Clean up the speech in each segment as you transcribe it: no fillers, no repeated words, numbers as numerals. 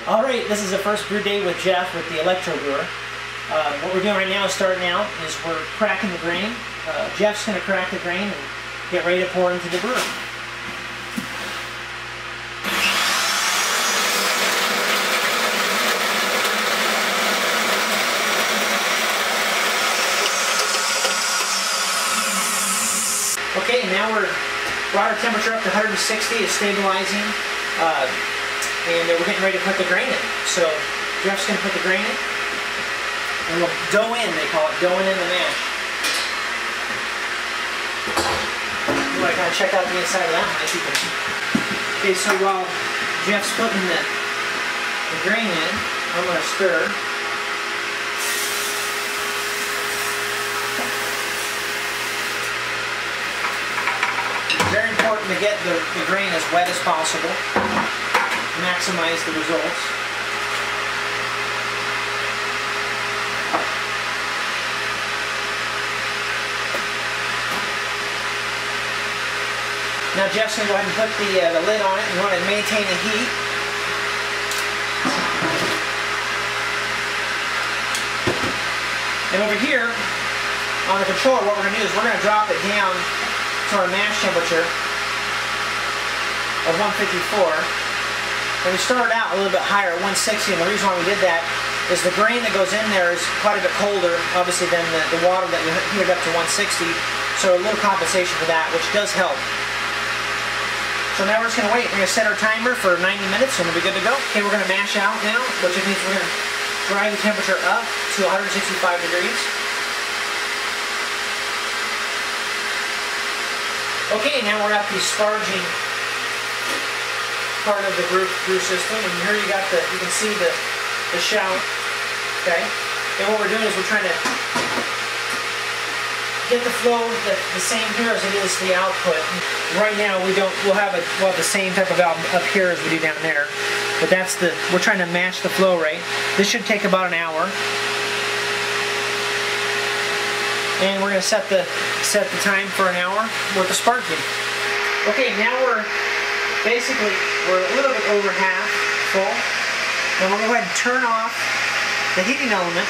Alright, this is the first brew day with Jeff with the Electrobrewer. What we're doing right now, starting out, is we're cracking the grain. Jeff's going to crack the grain and get ready to pour into the brewer. Okay, now we're brought our temperature up to 160. It's stabilizing. And we're getting ready to put the grain in. So Jeff's going to put the grain in, and we'll dough in, they call it, doughing in the mash. You want to kind of check out the inside of that one, if you can. Okay, so while Jeff's putting the grain in, I'm going to stir. Very important to get the grain as wet as possible. Maximize the results. Now Jeff's going to go ahead and put the lid on it. You want to maintain the heat. And over here on the controller, what we're going to do is we're going to drop it down to our mash temperature of 154. And we started out a little bit higher at 160, and the reason why we did that is the grain that goes in there is quite a bit colder, obviously, than the water that we heated up to 160. So a little compensation for that, which does help. So now we're just going to wait. We're going to set our timer for 90 minutes, and we'll be good to go. Okay, we're going to mash out now, which means we're going to drive the temperature up to 165 degrees. Okay, now we're at the sparging part of the brew system, and here you can see the shout. Okay, and what we're doing is we're trying to get the flow the same here as it is the output. Right now we'll have the same type of valve up here as we do down there, but we're trying to match the flow rate. This should take about an hour, and we're going to set the time for an hour with the sparking. Okay, now we're a little bit over half full, and we'll go ahead and turn off the heating element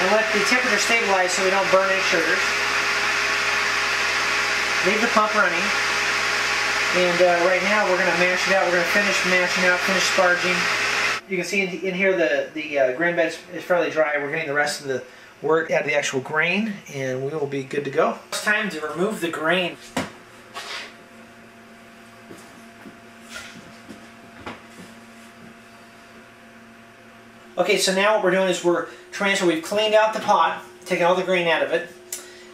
and let the temperature stabilize so we don't burn any sugars. Leave the pump running, and right now we're going to mash it out. We're going to finish mashing out, finish sparging. You can see in here the grain bed is fairly dry. We're getting the rest of the wort out of the actual grain, and we will be good to go. It's time to remove the grain. Okay, so now what we're doing is we've cleaned out the pot, taken all the grain out of it,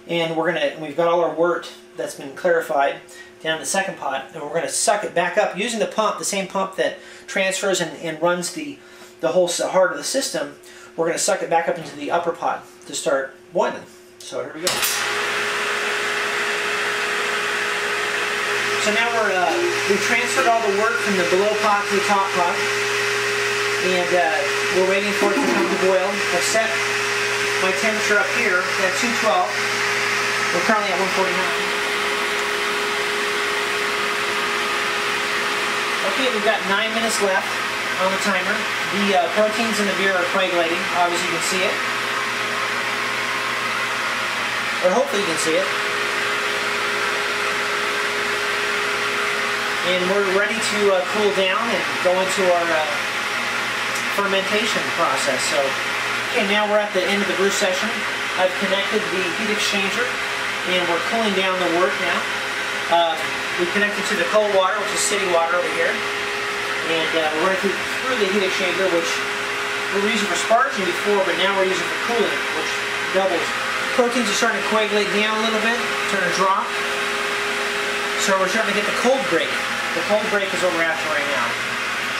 and we've got all our wort that's been clarified down in the second pot, and we're going to suck it back up using the pump, the same pump that transfers and runs the whole heart of the system. We're going to suck it back up into the upper pot to start boiling. So here we go. So now we've transferred all the wort from the below pot to the top pot, and we're waiting for it to come to boil. I've set my temperature up here at 212. We're currently at 149. Okay, we've got 9 minutes left on the timer. The proteins in the beer are coagulating. Obviously you can see it. Or hopefully you can see it. And we're ready to cool down and go into our fermentation process. So, okay, now we're at the end of the brew session. I've connected the heat exchanger, and we're cooling down the wort now. We've connected to the cold water, which is city water over here, and we're running through the heat exchanger, which we were using for sparging before, but now we're using for cooling, which doubles. Proteins are starting to coagulate down a little bit, starting to drop. So we're starting to get the cold break. The cold break is what we're after right now.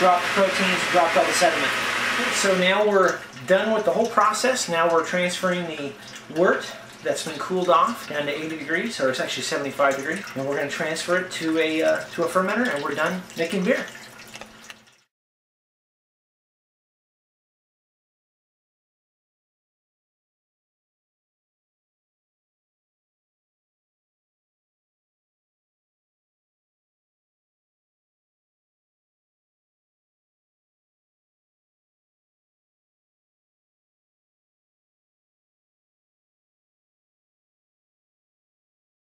Dropped the proteins, dropped all the sediment. So now we're done with the whole process. Now we're transferring the wort that's been cooled off down to 80 degrees, or it's actually 75 degrees, and we're going to transfer it to a fermenter, and we're done making beer.